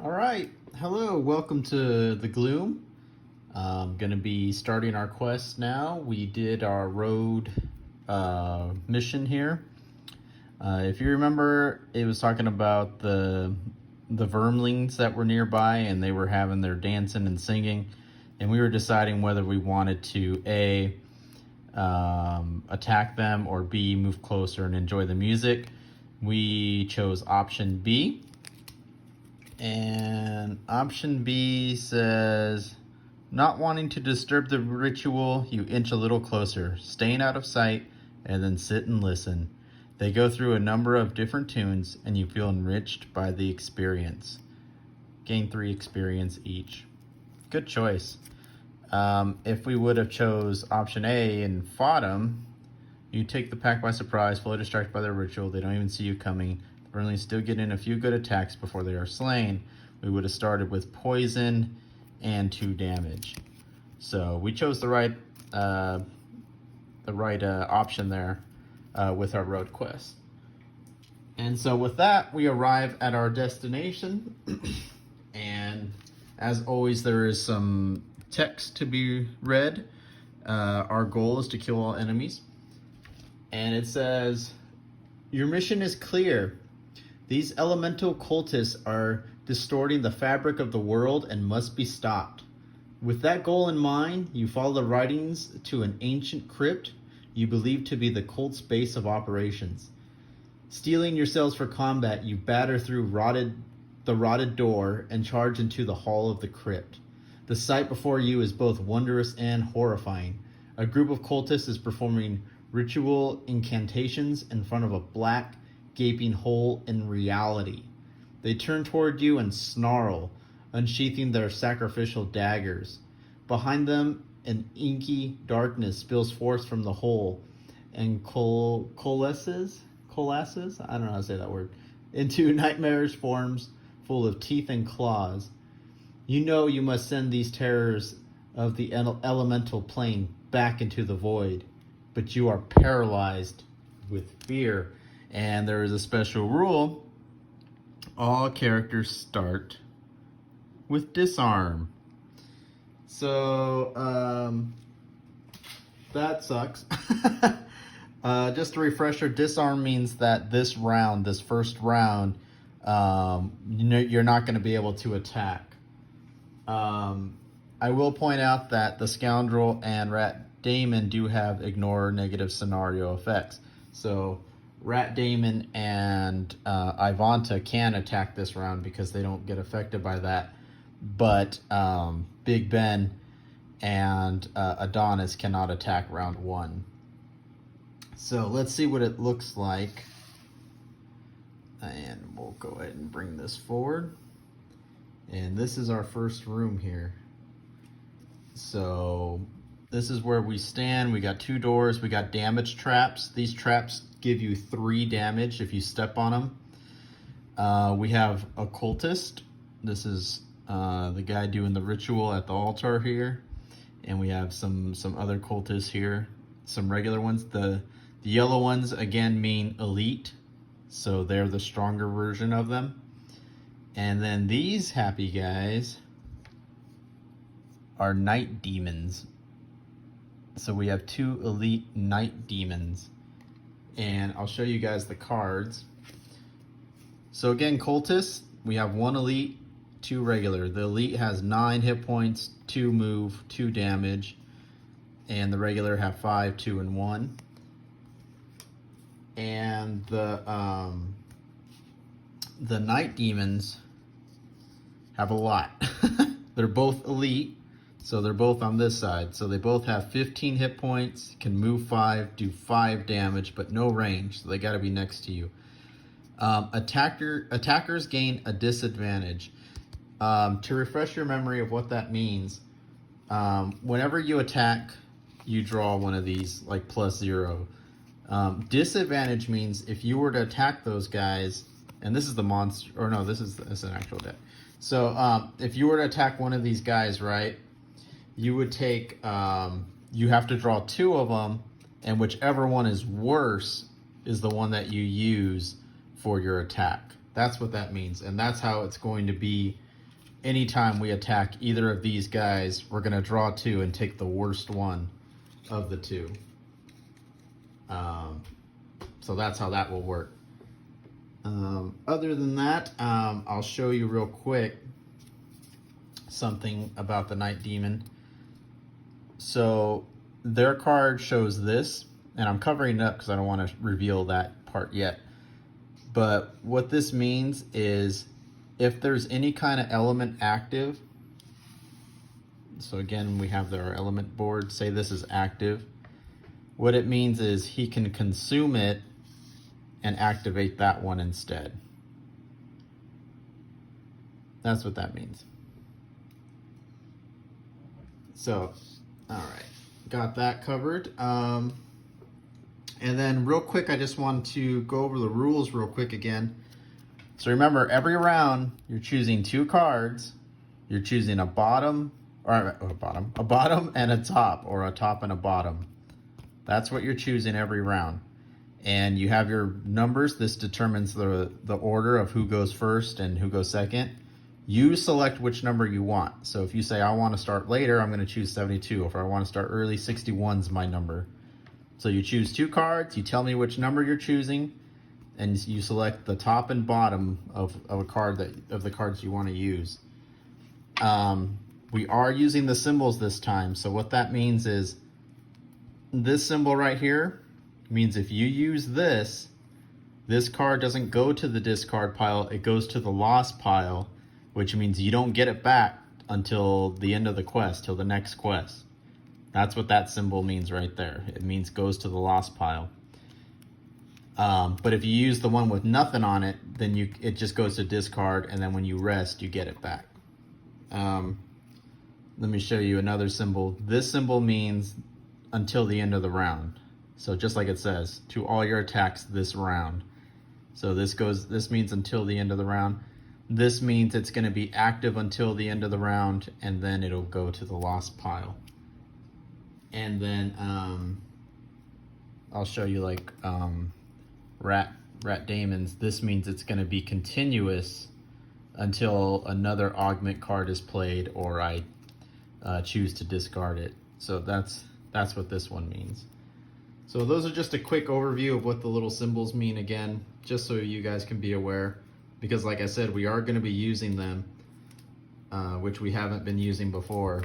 All right, hello, welcome to the Gloom. I'm gonna be starting our quest now. We did our road mission here. If you remember, it was talking about the vermlings that were nearby, and they were having their dancing and singing, and we were deciding whether we wanted to attack them, or B, move closer and enjoy the music. We chose option B. And option B says, not wanting to disturb the ritual, you inch a little closer, staying out of sight, and then sit and listen. They go through a number of different tunes, and you feel enriched by the experience. Gain 3 experience each. Good choice. If we would have chose option A and fought them, you take the pack by surprise, fully distracted by their ritual. They don't even see you coming. Burnley still get in a few good attacks before they are slain. We would have started with poison and 2 damage. So we chose the right option there with our road quest. And so with that, we arrive at our destination. And as always, there is some text to be read. Our goal is to kill all enemies. And it says, your mission is clear. These elemental cultists are distorting the fabric of the world and must be stopped. With that goal in mind, you follow the writings to an ancient crypt you believe to be the cult's base of operations. Steeling yourselves for combat, you batter through the rotted door and charge into the hall of the crypt. The sight before you is both wondrous and horrifying. A group of cultists is performing ritual incantations in front of a black, gaping hole in reality. They turn toward you and snarl, unsheathing their sacrificial daggers. Behind them, an inky darkness spills forth from the hole and coalesces, I don't know how to say that word, into nightmarish forms full of teeth and claws. You know you must send these terrors of the elemental plane back into the void, but you are paralyzed with fear. And there is a special rule. All characters start with disarm. So, that sucks. Just a refresher, disarm means that this first round, you're not going to be able to attack. I will point out that the Scoundrel and Rat Damon do have ignore negative scenario effects. So Rat Damon and Ivanta can attack this round because they don't get affected by that. But Big Ben and Adonis cannot attack round 1. So let's see what it looks like. And we'll go ahead and bring this forward. And this is our first room here. So this is where we stand. We got 2 doors. We got damage traps. These traps give you 3 damage if you step on them. We have a cultist. This is the guy doing the ritual at the altar here. And we have some other cultists here. Some regular ones. The yellow ones, again, mean elite. So they're the stronger version of them. And then these happy guys are night demons. So we have 2 elite night demons. And I'll show you guys the cards. So again, cultists, we have 1 elite, 2 regular. The elite has 9 hit points, 2 move, 2 damage. And the regular have 5, 2, and 1. And the night demons have a lot. They're both elite. So they're both on this side. So they both have 15 hit points, can move 5, do 5 damage, but no range. So they got to be next to you. Attackers gain a disadvantage. To refresh your memory of what that means, whenever you attack, you draw one of these, like +0. Disadvantage means if you were to attack those guys, and this is the monster, or no, this is an actual deck. So if you were to attack one of these guys, right, you would take, you have to draw 2 of them, and whichever one is worse is the one that you use for your attack. That's what that means, and that's how it's going to be anytime we attack either of these guys, we're going to draw 2 and take the worst one of the 2. So that's how that will work. Other than that, I'll show you real quick something about the Night Demon. So their card shows this, and I'm covering it up because I don't want to reveal that part yet. But what this means is if there's any kind of element active, so again, we have our element board, say this is active. What it means is he can consume it and activate that one instead. That's what that means. So, all right, got that covered. And then real quick, I just want to go over the rules real quick again. So remember, every round you're choosing 2 cards. You're choosing a bottom and a top, or a top and a bottom. That's what you're choosing every round. And you have your numbers. This determines the order of who goes first and who goes second. You select which number you want. So if you say, I want to start later, I'm going to choose 72. If I want to start early, 61's my number. So you choose 2 cards, you tell me which number you're choosing, and you select the top and bottom of a card of the cards you want to use. We are using the symbols this time. So what that means is this symbol right here means if you use this card doesn't go to the discard pile, it goes to the lost pile, which means you don't get it back until the end of the quest, till the next quest. That's what that symbol means right there. It means goes to the lost pile. But if you use the one with nothing on it, then it just goes to discard, and then when you rest, you get it back. Let me show you another symbol. This symbol means until the end of the round. So just like it says, to all your attacks this round. So this means until the end of the round. This means it's going to be active until the end of the round, and then it'll go to the lost pile. And then I'll show you like Rat Daemons. This means it's going to be continuous until another augment card is played or I choose to discard it. So that's what this one means. So those are just a quick overview of what the little symbols mean again, just so you guys can be aware. Because like I said, we are going to be using them, which we haven't been using before.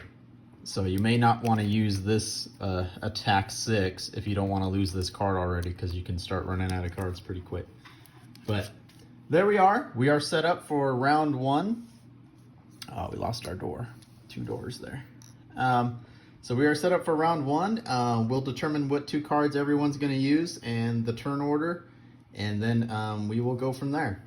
So you may not want to use this attack 6 if you don't want to lose this card already, because you can start running out of cards pretty quick. But there we are. We are set up for round 1. Oh, we lost our door. 2 doors there. So we are set up for round 1. We'll determine what 2 cards everyone's going to use and the turn order, and then we will go from there.